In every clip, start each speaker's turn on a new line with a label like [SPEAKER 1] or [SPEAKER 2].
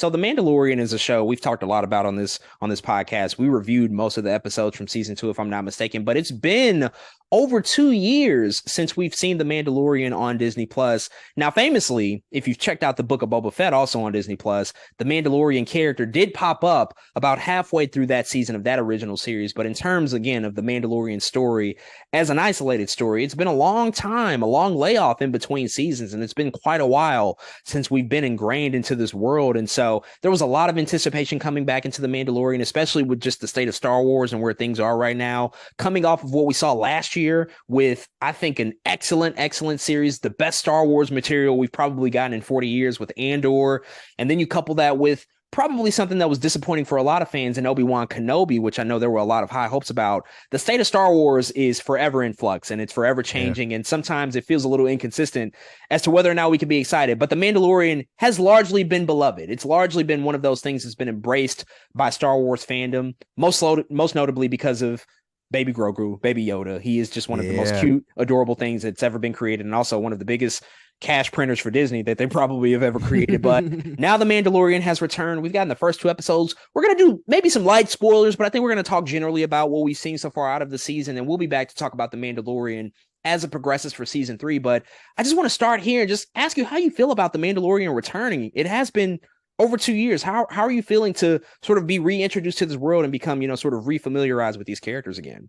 [SPEAKER 1] So The Mandalorian is a show we've talked a lot about on this podcast. We reviewed most of the episodes from season 2, if I'm not mistaken, but it's been over 2 years since we've seen The Mandalorian on Disney Plus. Now, famously, if you've checked out the Book of Boba Fett also on Disney Plus, the Mandalorian character did pop up about halfway through that season of that original series. But in terms, again, of the Mandalorian story as an isolated story, it's been a long time, a long layoff in between seasons, and it's been quite a while since we've been ingrained into this world. And so there was a lot of anticipation coming back into The Mandalorian, especially with just the state of Star Wars and where things are right now, coming off of what we saw last year with, I think, an excellent series, the best Star Wars material we've probably gotten in 40 years with Andor. And then you couple that with probably something that was disappointing for a lot of fans in Obi-Wan Kenobi, which I know there were a lot of high hopes about. The state of Star Wars is forever in flux and it's forever
[SPEAKER 2] Yeah.
[SPEAKER 1] changing. And sometimes it feels a little inconsistent as to whether or not we can be excited. But The Mandalorian has largely been beloved. It's largely been one of those things that's been embraced by Star Wars fandom, most notably because of Baby Grogu, Baby Yoda. He is just one of the most
[SPEAKER 2] Yeah.
[SPEAKER 1] cute, adorable things that's ever been created, and also one of the biggest cash printers for Disney that they probably have ever created. But now The Mandalorian has returned. We've gotten the first 2 episodes. We're going to do maybe some light spoilers, but I think we're going to talk generally about what we've seen so far out of the season, and we'll be back to talk about The Mandalorian as it progresses for season 3. But I just want to start here and just ask you how you feel about The Mandalorian returning. It has been over 2 years. How are you feeling to sort of be reintroduced to this world and become, sort of refamiliarized with these characters again?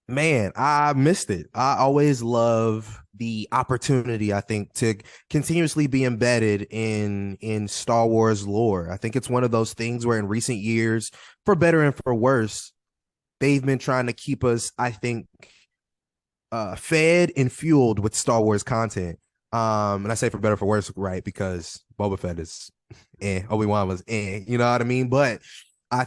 [SPEAKER 2] Man, I missed it. I always love the opportunity, I think, to continuously be embedded in Star Wars lore. I think it's one of those things where in recent years, for better and for worse, they've been trying to keep us, I think, fed and fueled with Star Wars content. And I say for better or for worse, right? Because Boba Fett is Obi-Wan was you know what I mean? But I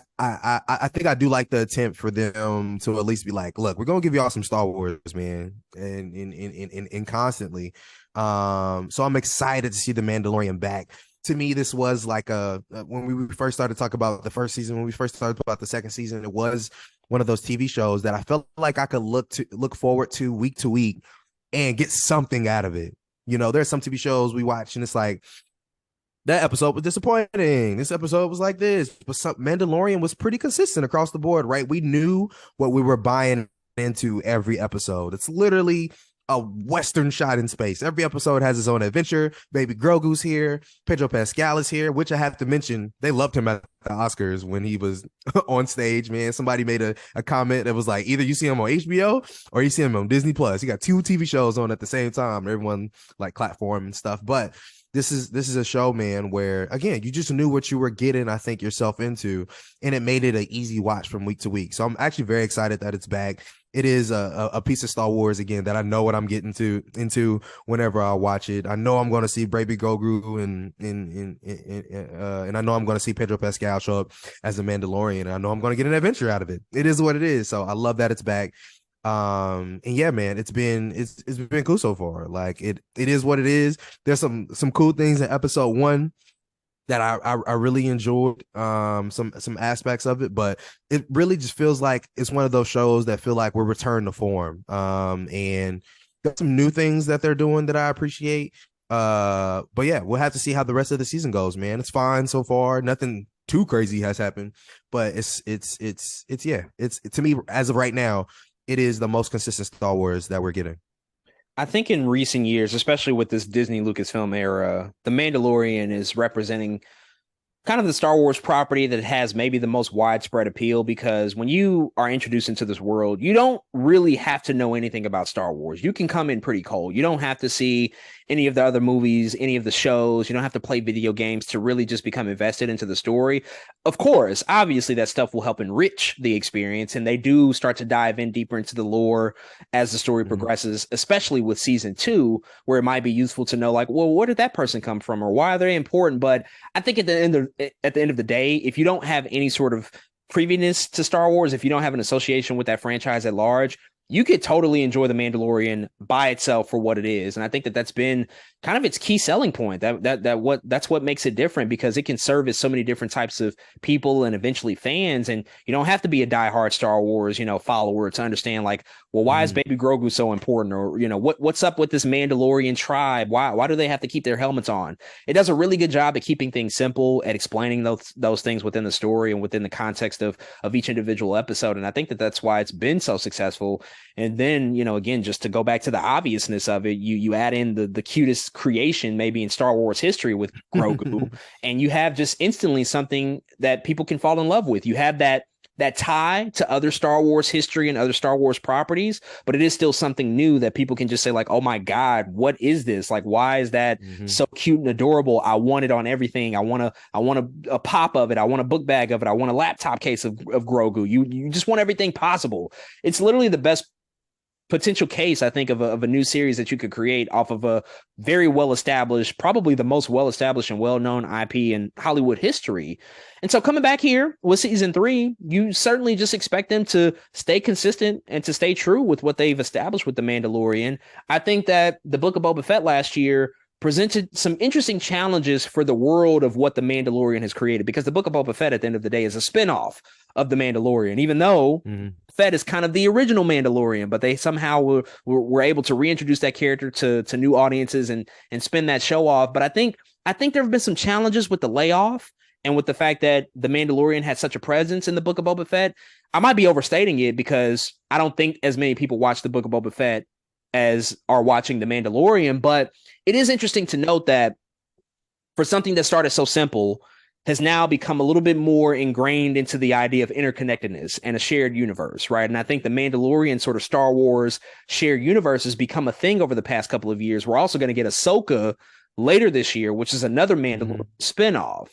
[SPEAKER 2] think I do like the attempt for them to at least be like, look, we're gonna give y'all some Star Wars, man, and constantly. So I'm excited to see the Mandalorian back. To me, this was like when we first started talking about the first season, when we first started about the second season, it was one of those TV shows that I felt like I could look forward to week and get something out of it. You know, there's some TV shows we watch and it's like, that episode was disappointing. This episode was like this, but Mandalorian was pretty consistent across the board, right? We knew what we were buying into every episode. It's literally a Western shot in space. Every episode has its own adventure. Baby Grogu's here. Pedro Pascal is here, which I have to mention, they loved him at the Oscars when he was on stage, man. Somebody made a comment that was like, either you see him on HBO or you see him on Disney Plus. He got 2 TV shows on at the same time. Everyone like clapped for him and stuff. But this is a show, man, where again you just knew what you were getting, I think, yourself into, and it made it an easy watch from week to week. So I'm actually very excited that it's back. It is a piece of Star Wars again that I know what I'm getting into whenever I watch it. I know I'm going to see Baby Grogu and I know I'm going to see Pedro Pascal show up as the Mandalorian. I know I'm going to get an adventure out of it. It is what it is. So I love that it's back. And yeah, man, it's been cool so far. Like it is what it is. There's some cool things in episode 1 that I really enjoyed, some aspects of it, but it really just feels like it's one of those shows that feel like we're returning to form. And there's some new things that they're doing that I appreciate. But yeah, we'll have to see how the rest of the season goes, man. It's fine so far. Nothing too crazy has happened, but it's to me, as of right now, it is the most consistent Star Wars that we're getting.
[SPEAKER 1] I think in recent years, especially with this Disney Lucasfilm era, The Mandalorian is representing kind of the Star Wars property that has maybe the most widespread appeal, because when you are introduced into this world, you don't really have to know anything about Star Wars. You can come in pretty cold. You don't have to see any of the other movies, any of the shows. You don't have to play video games to really just become invested into the story. Of course, obviously that stuff will help enrich the experience, and they do start to dive in deeper into the lore as the story progresses, especially with season 2, where it might be useful to know, like, well, where did that person come from, or why are they important? But I think at the end of the day, if you don't have any sort of previousness to Star Wars, if you don't have an association with that franchise at large, you could totally enjoy The Mandalorian by itself for what it is. And I think that that's been kind of its key selling point. That's what makes it different, because it can service so many different types of people and eventually fans. And you don't have to be a diehard Star Wars, follower to understand, like, well, why is Baby Grogu so important? Or, what's up with this Mandalorian tribe? Why do they have to keep their helmets on? It does a really good job at keeping things simple, at explaining those things within the story and within the context of each individual episode. And I think that's why it's been so successful. And then, again, just to go back to the obviousness of it, you add in the cutest creation maybe in Star Wars history with Grogu, and you have just instantly something that people can fall in love with. You have that tie to other Star Wars history and other Star Wars properties, but it is still something new that people can just say, like, oh my God, what is this? Like, why is that so cute and adorable? I want it on everything. I want a pop of it. I want a book bag of it. I want a laptop case of Grogu. You just want everything possible. It's literally the best potential case, I think, of a new series that you could create off of a very well-established, probably the most well-established and well-known IP in Hollywood history. And so coming back here with season 3, you certainly just expect them to stay consistent and to stay true with what they've established with The Mandalorian. I think that the Book of Boba Fett last year presented some interesting challenges for the world of what The Mandalorian has created, because the Book of Boba Fett at the end of the day is a spinoff of The Mandalorian, even though Fett is kind of the original Mandalorian, but they somehow were able to reintroduce that character to new audiences and spin that show off. But I think there have been some challenges with the layoff and with the fact that The Mandalorian had such a presence in the Book of Boba Fett. I might be overstating it, because I don't think as many people watch the Book of Boba Fett as are watching The Mandalorian, but it is interesting to note that for something that started so simple, has now become a little bit more ingrained into the idea of interconnectedness and a shared universe, right? And I think the Mandalorian sort of Star Wars shared universe has become a thing over the past couple of years. We're also going to get Ahsoka later this year, which is another Mandalorian spinoff.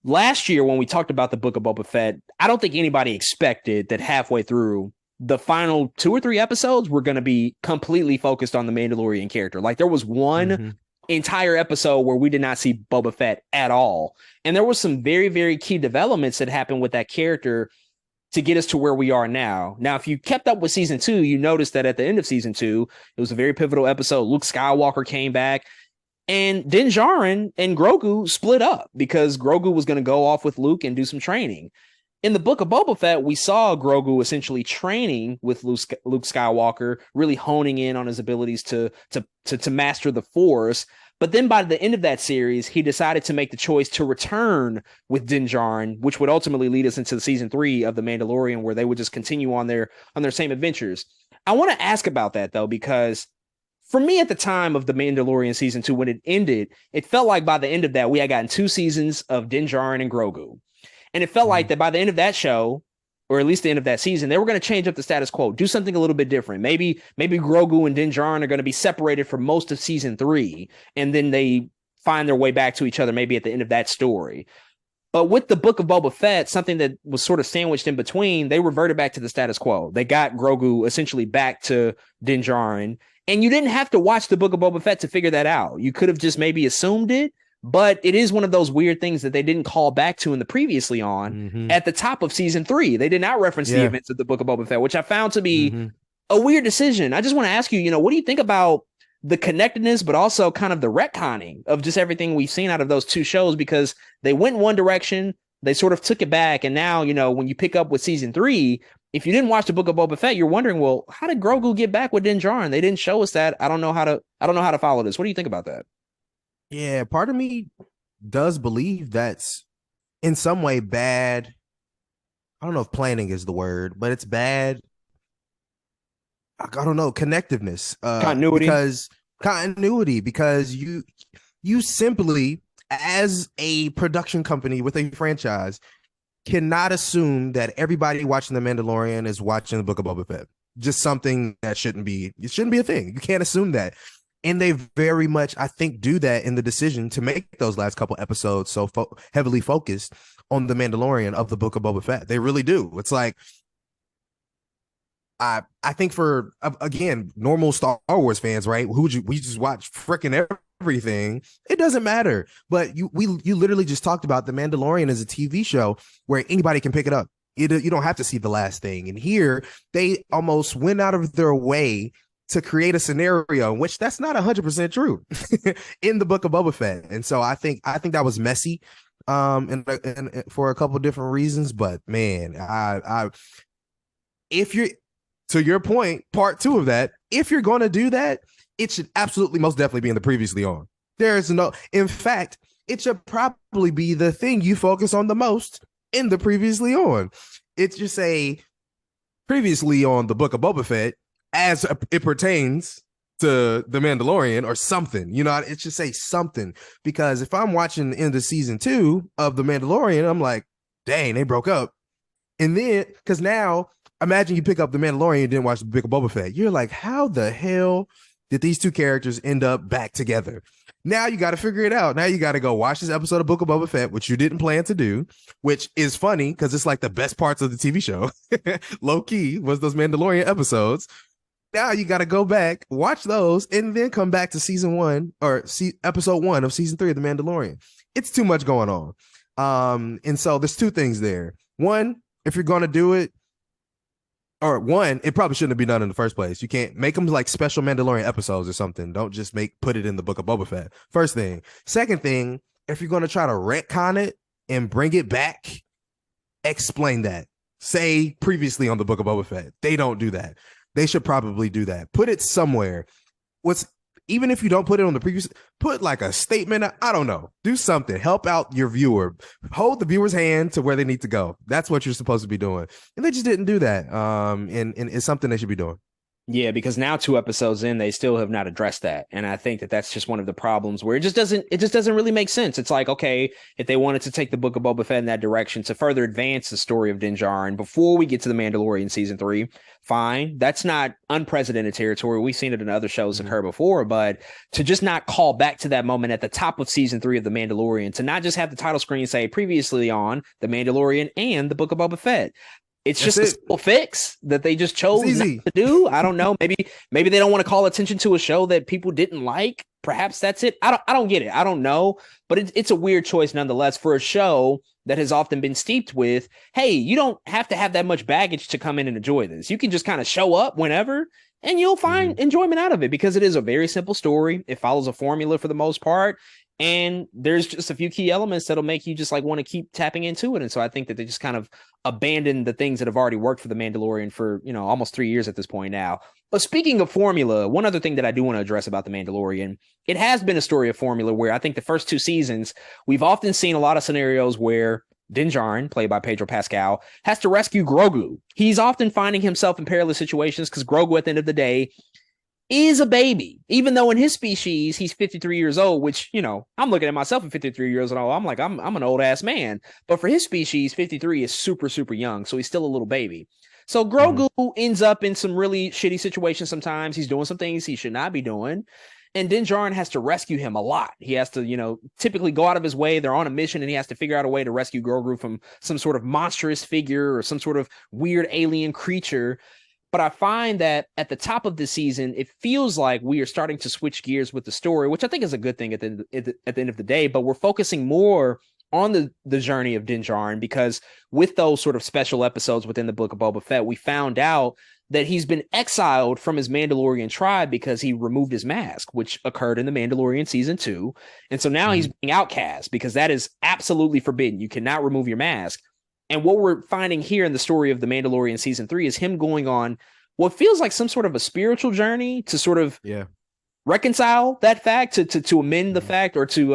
[SPEAKER 1] Last year, when we talked about the Book of Boba Fett, I don't think anybody expected that halfway through, the final 2 or 3 episodes were going to be completely focused on the Mandalorian character. Like, there was one entire episode where we did not see Boba Fett at all. And there was some very, very key developments that happened with that character to get us to where we are now. Now, if you kept up with season 2, you noticed that at the end of season 2, it was a very pivotal episode. Luke Skywalker came back, and Din Djarin and Grogu split up because Grogu was going to go off with Luke and do some training. In the Book of Boba Fett, we saw Grogu essentially training with Luke Skywalker, really honing in on his abilities to master the Force. But then by the end of that series, he decided to make the choice to return with Din Djarin, which would ultimately lead us into season 3 of The Mandalorian, where they would just continue on their same adventures. I want to ask about that, though, because for me at the time of The Mandalorian season 2, when it ended, it felt like by the end of that, we had gotten 2 seasons of Din Djarin and Grogu. And it felt like that by the end of that show, or at least the end of that season, they were going to change up the status quo, do something a little bit different. Maybe Grogu and Din Djarin are going to be separated for most of season 3, and then they find their way back to each other maybe at the end of that story. But with the Book of Boba Fett, something that was sort of sandwiched in between, they reverted back to the status quo. They got Grogu essentially back to Din Djarin, and you didn't have to watch the Book of Boba Fett to figure that out. You could have just maybe assumed it. But it is one of those weird things that they didn't call back to in the previously on at the top of season 3. They did not reference the events of the Book of Boba Fett, which I found to be a weird decision. I just want to ask you, what do you think about the connectedness, but also kind of the retconning of just everything we've seen out of those 2 shows? Because they went in one direction, they sort of took it back. And now, when you pick up with season 3, if you didn't watch the Book of Boba Fett, you're wondering, well, how did Grogu get back with Din Djarin? They didn't show us that. I don't know how to follow this. What do you think about that?
[SPEAKER 2] Yeah, part of me does believe that's in some way bad. I don't know if planning is the word, but it's bad. I don't know, connectiveness, continuity, because you simply, as a production company with a franchise, cannot assume that everybody watching The Mandalorian is watching the Book of Boba Fett. Just something that shouldn't be a thing. You can't assume that. And they very much, I think, do that in the decision to make those last couple episodes so heavily focused on The Mandalorian of the Book of Boba Fett. They really do. It's like, I think for, again, normal Star Wars fans, right? We just watch freaking everything. It doesn't matter. But you literally just talked about The Mandalorian as a TV show where anybody can pick it up. You don't have to see the last thing. And here, they almost went out of their way to create a scenario in which that's not 100% true in the Book of Boba Fett. And so I think that was messy, and for a couple different reasons. But man, if you're, to your point, part two of that, if you're going to do that, it should absolutely most definitely be in the previously on. There's no, in fact, it should probably be the thing you focus on the most in the previously on. It's just a previously on the Book of Boba Fett as it pertains to the Mandalorian or something. You know, it should say something, because if I'm watching the end of season 2 of the Mandalorian, I'm like, dang, they broke up. And then, because now, imagine you pick up the Mandalorian and didn't watch the Book of Boba Fett. You're like, how the hell did these two characters end up back together? Now you got to figure it out. Now you got to go watch this episode of Book of Boba Fett, which you didn't plan to do, which is funny because it's like the best parts of the TV show. Low key was those Mandalorian episodes. Now you got to go back, watch those, and then come back to season 1 or episode 1 of season 3 of The Mandalorian. It's too much going on. And so there's two things there. One, if you're going to do it, or one, it probably shouldn't have been done in the first place. You can't make them like special Mandalorian episodes or something. Don't just put it in the Book of Boba Fett. First thing. Second thing, if you're going to try to retcon it and bring it back, explain that. Say previously on the Book of Boba Fett. They don't do that. They should probably do that. Put it somewhere. Even if you don't put it on the previous, put like a statement. I don't know. Do something. Help out your viewer. Hold the viewer's hand to where they need to go. That's what you're supposed to be doing. And they just didn't do that. And it's something they should be doing.
[SPEAKER 1] Yeah, because now 2 episodes in, they still have not addressed that. And I think that that's just one of the problems where it just doesn't really make sense. It's like, okay, if they wanted to take the Book of Boba Fett in that direction to further advance the story of Din Djarin before we get to the Mandalorian season 3, fine. That's not unprecedented territory. We've seen it in other shows occur before, but to just not call back to that moment at the top of season 3 of the Mandalorian, to not just have the title screen say previously on the Mandalorian and the Book of Boba Fett. It's just a simple fix that they just chose not to do. I don't know. Maybe they don't want to call attention to a show that people didn't like. Perhaps that's it. I don't get it. I don't know. But it's a weird choice nonetheless for a show that has often been steeped with, hey, you don't have to have that much baggage to come in and enjoy this. You can just kind of show up whenever and you'll find enjoyment out of it, because it is a very simple story. It follows a formula for the most part. And there's just a few key elements that'll make you just like want to keep tapping into it. And so I think that they just kind of abandoned the things that have already worked for the Mandalorian for, almost 3 years at this point now. But speaking of formula, one other thing that I do want to address about the Mandalorian, it has been a story of formula where I think the first 2 seasons, we've often seen a lot of scenarios where Din Djarin, played by Pedro Pascal, has to rescue Grogu. He's often finding himself in perilous situations because Grogu, at the end of the day, is a baby, even though in his species he's 53 years old, which, I'm looking at myself at 53 years old. I'm like, I'm an old ass man, but for his species, 53 is super, super young. So he's still a little baby. So Grogu ends up in some really shitty situations. Sometimes he's doing some things he should not be doing. And Din Djarin has to rescue him a lot. He has to, typically go out of his way. They're on a mission and he has to figure out a way to rescue Grogu from some sort of monstrous figure or some sort of weird alien creature. But I find that at the top of the season, it feels like we are starting to switch gears with the story, which I think is a good thing at the end of the day. But we're focusing more on the journey of Din Djarin, because with those sort of special episodes within the Book of Boba Fett, we found out that he's been exiled from his Mandalorian tribe because he removed his mask, which occurred in the Mandalorian season 2. And so now he's being outcast because that is absolutely forbidden. You cannot remove your mask. And what we're finding here in the story of the Mandalorian season 3 is him going on what feels like some sort of a spiritual journey to sort of reconcile that fact, to amend the fact, or to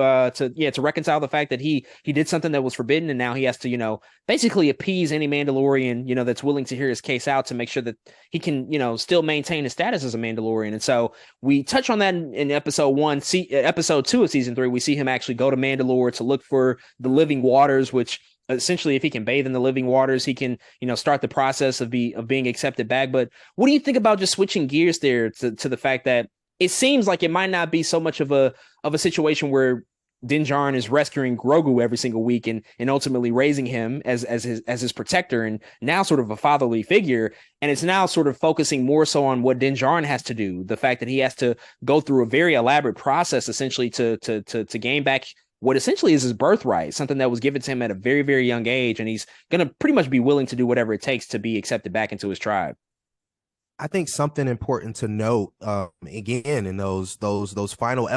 [SPEAKER 1] reconcile the fact that he did something that was forbidden, and now he has to basically appease any Mandalorian that's willing to hear his case out to make sure that he can still maintain his status as a Mandalorian. And so we touch on that in episode 1. Episode 2 of season 3, we see him actually go to Mandalore to look for the living waters, which essentially, if he can bathe in the living waters, he can, start the process of being accepted back. But what do you think about just switching gears there to the fact that it seems like it might not be so much of a situation where Din Djarin is rescuing Grogu every single week and ultimately raising him as his protector and now sort of a fatherly figure, and it's now sort of focusing more so on what Din Djarin has to do, the fact that he has to go through a very elaborate process essentially to gain back what essentially is his birthright, something that was given to him at a very, very young age. And he's going to pretty much be willing to do whatever it takes to be accepted back into his tribe.
[SPEAKER 2] think something important to note, again, in those final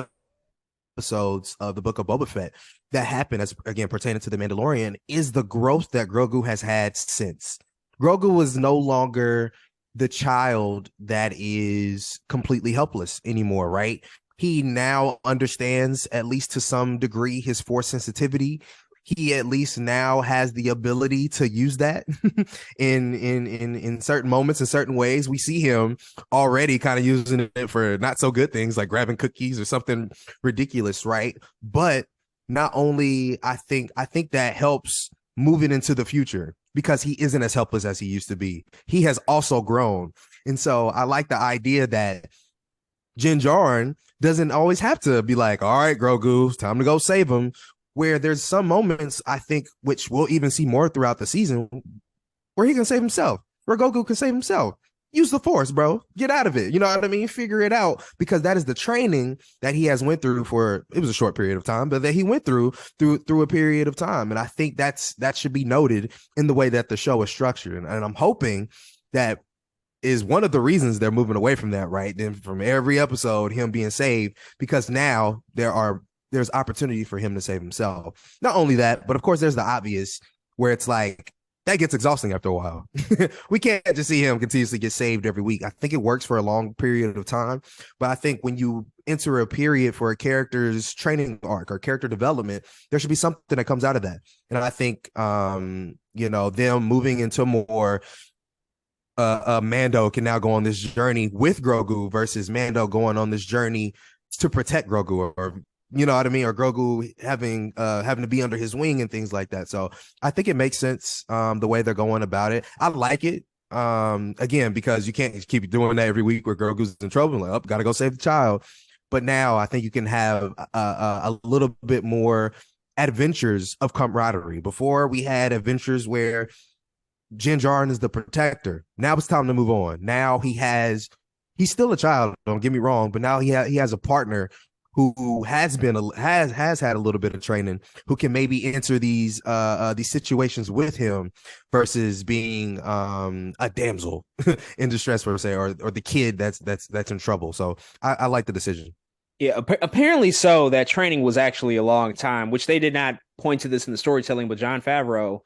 [SPEAKER 2] episodes of the Book of Boba Fett that happen, as again pertaining to the Mandalorian, is the growth that Grogu has had since. Grogu is no longer the child that is completely helpless anymore, right? He now understands, at least to some degree, his force sensitivity. He at least now has the ability to use that in certain moments, in certain ways. We see him already kind of using it for not so good things like grabbing cookies or something ridiculous, right? But not only I think that helps moving into the future because he isn't as helpless as he used to be. He has also grown. And so I like the idea that Din Djarin doesn't always have to be like, all right, Grogu, it's time to go save him. Where there's some moments, I think, which we'll even see more throughout the season, where he can save himself, where Grogu can save himself. Use the force, bro. Get out of it. You know what I mean? Figure it out, because that is the training that he has went through for, it was a short period of time, but that he went through a period of time. And I think that should be noted in the way that the show is structured. And I'm hoping that is one of the reasons they're moving away from that, right? Then from every episode, him being saved, because now there's opportunity for him to save himself. Not only that, but of course there's the obvious where it's like, that gets exhausting after a while. We can't just see him continuously get saved every week. I think it works for a long period of time, but I think when you enter a period for a character's training arc or character development, there should be something that comes out of that. And I think, them moving into more Mando can now go on this journey with Grogu versus Mando going on this journey to protect Grogu, or you know what I mean, or Grogu having to be under his wing and things like that. So I think it makes sense the way they're going about it. I like it. Again, because you can't keep doing that every week where Grogu's in trouble. Like, oh, gotta go save the child. But now I think you can have a little bit more adventures of camaraderie. Before we had adventures where Din Djarin is the protector. Now it's time to move on. Now he's still a child, don't get me wrong, but now he has a partner who has had a little bit of training, who can maybe enter these situations with him versus being a damsel in distress, per se, or the kid that's in trouble. So I like the decision.
[SPEAKER 1] Yeah, apparently so. That training was actually a long time, which they did not point to this in the storytelling, but Jon Favreau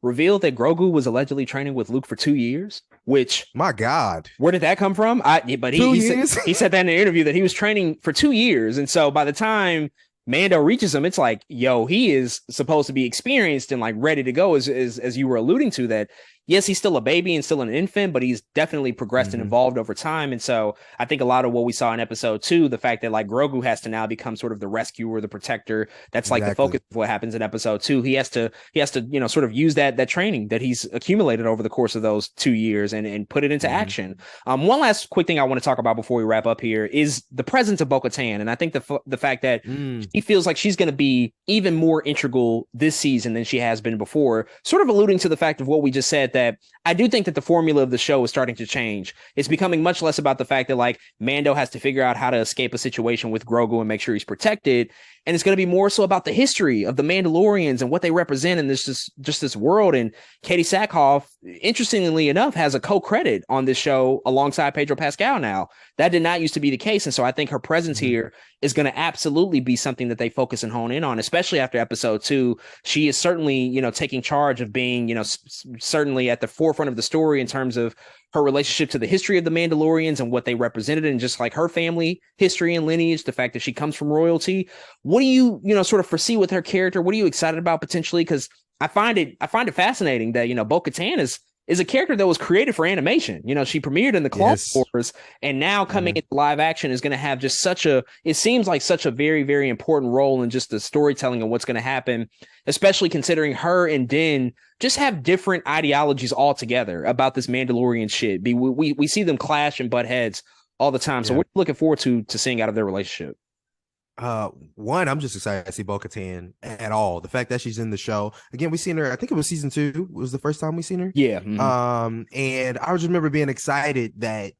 [SPEAKER 1] revealed that Grogu was allegedly training with Luke for 2 years, which,
[SPEAKER 2] my God,
[SPEAKER 1] where did that come from? But he said that in an interview that he was training for 2 years. And so by the time Mando reaches him, it's like, yo, he is supposed to be experienced and like ready to go, as you were alluding to, that yes, he's still a baby and still an infant, but he's definitely progressed and evolved over time. And so I think a lot of what we saw in episode 2, the fact that like Grogu has to now become sort of the rescuer, the protector, that's like the focus of what happens in episode 2. He has to, sort of use that training that he's accumulated over the course of those 2 years and put it into action. One last quick thing I want to talk about before we wrap up here is the presence of Bo-Katan. And I think the fact that he feels like she's going to be even more integral this season than she has been before, sort of alluding to the fact of what we just said, that I do think that the formula of the show is starting to change. It's becoming much less about the fact that like Mando has to figure out how to escape a situation with Grogu and make sure he's protected. And it's going to be more so about the history of the Mandalorians and what they represent in this world. And Katie Sackhoff, interestingly enough, has a co-credit on this show alongside Pedro Pascal now. That did not used to be the case. And so I think her presence here is going to absolutely be something that they focus and hone in on, especially after episode 2. She is certainly, taking charge of being, certainly at the forefront of the story in terms of her relationship to the history of the Mandalorians and what they represented, and just like her family history and lineage, the fact that she comes from royalty. What do you, sort of foresee with her character? What are you excited about potentially? Because I find it fascinating that, Bo-Katan is a character that was created for animation. She premiered in the Clone Wars, and now coming into live action is going to have just it seems like such a very, very important role in just the storytelling and what's going to happen, especially considering her and Din just have different ideologies altogether about this Mandalorian shit. We see them clash and butt heads all the time. So we're looking forward to seeing out of their relationship.
[SPEAKER 2] One, I'm just excited to see Bo-Katan at all. The fact that she's in the show again, we seen her. I think it was season 2 was the first time we seen her.
[SPEAKER 1] Yeah.
[SPEAKER 2] And I just remember being excited that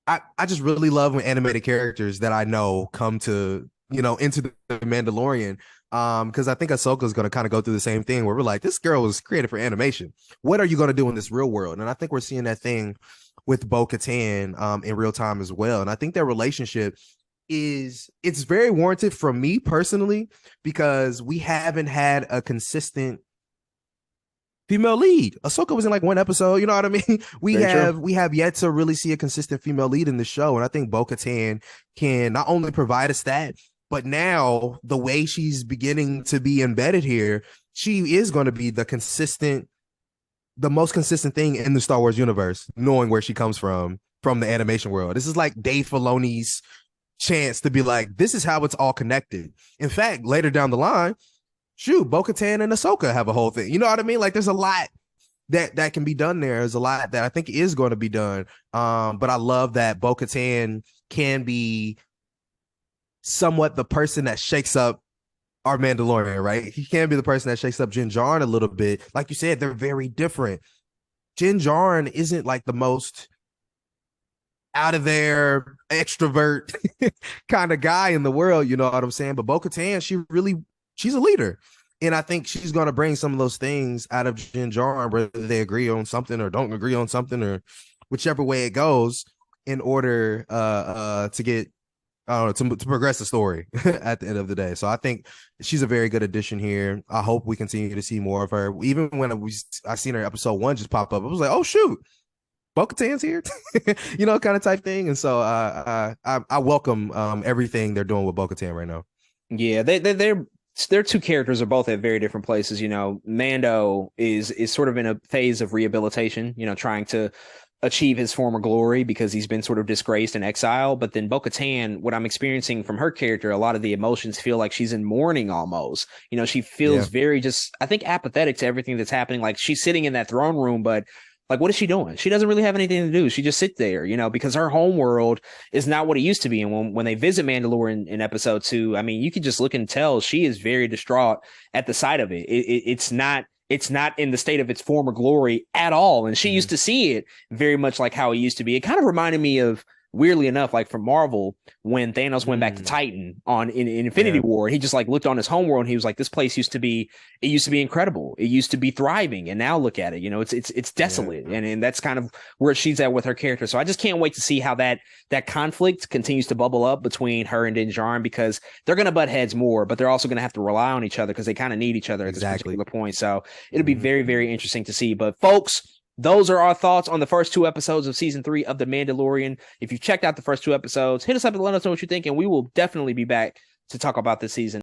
[SPEAKER 2] I just really love when animated characters that I know come to into the Mandalorian. Because I think Ahsoka is going to kind of go through the same thing where we're like, this girl was created for animation. What are you going to do in this real world? And I think we're seeing that thing with Bo-Katan in real time as well. And I think their relationship it's very warranted from me personally, because we haven't had a consistent female lead. Ahsoka was in like one episode, you know what I mean?
[SPEAKER 1] Very true.
[SPEAKER 2] We have yet to really see a consistent female lead in the show. And I think Bo-Katan can not only provide us that, but now the way she's beginning to be embedded here, she is going to be the most consistent thing in the Star Wars universe, knowing where she comes from the animation world. This is like Dave Filoni's chance to be like, this is how it's all connected. In fact, later down the line, shoot, Bo-Katan and Ahsoka have a whole thing. You know what I mean? Like, there's a lot that can be done there. There's a lot that I think is going to be done. But I love that Bo-Katan can be somewhat the person that shakes up our Mandalorian, right? He can be the person that shakes up Din Djarin a little bit. Like you said, they're very different. Din Djarin isn't like the most out of there extrovert kind of guy in the world, you know what I'm saying? But Bo-Katan, she's a leader. And I think she's going to bring some of those things out of Din Djarin, whether they agree on something or don't agree on something, or whichever way it goes, in order to get, I don't know, to progress the story at the end of the day. So I think she's a very good addition here. I hope we continue to see more of her. Even when I seen her episode 1 just pop up, I was like, oh shoot, Bo-Katan's here, you know, kind of type thing. And so I welcome everything they're doing with Bo-Katan right now.
[SPEAKER 1] Yeah, their two characters are both at very different places. You know, Mando is sort of in a phase of rehabilitation, you know, trying to achieve his former glory because he's been sort of disgraced in exile. But then Bo-Katan, what I'm experiencing from her character, a lot of the emotions feel like she's in mourning almost. You know, she feels very just, I think, apathetic to everything that's happening. Like, she's sitting in that throne room, but like, what is she doing? She doesn't really have anything to do. She just sits there, you know, because her home world is not what it used to be. And when they visit Mandalore in episode 2, I mean, you can just look and tell she is very distraught at the sight of it. It's not in the state of its former glory at all. And she used to see it very much like how it used to be. It kind of reminded me of, weirdly enough, like from Marvel, when Thanos went back to Titan in Infinity War. He just like looked on his homeworld and he was like, this place used to be incredible. It used to be thriving. And now look at it, you know, it's desolate. And that's kind of where she's at with her character. So I just can't wait to see how that conflict continues to bubble up between her and Din Djarin, because they're going to butt heads more, but they're also going to have to rely on each other because they kind of need each other at this particular point. So it'll be very, very interesting to see. But folks, those are our thoughts on the first 2 episodes of season 3 of The Mandalorian. If you've checked out the first 2 episodes, hit us up and let us know what you think, and we will definitely be back to talk about this season.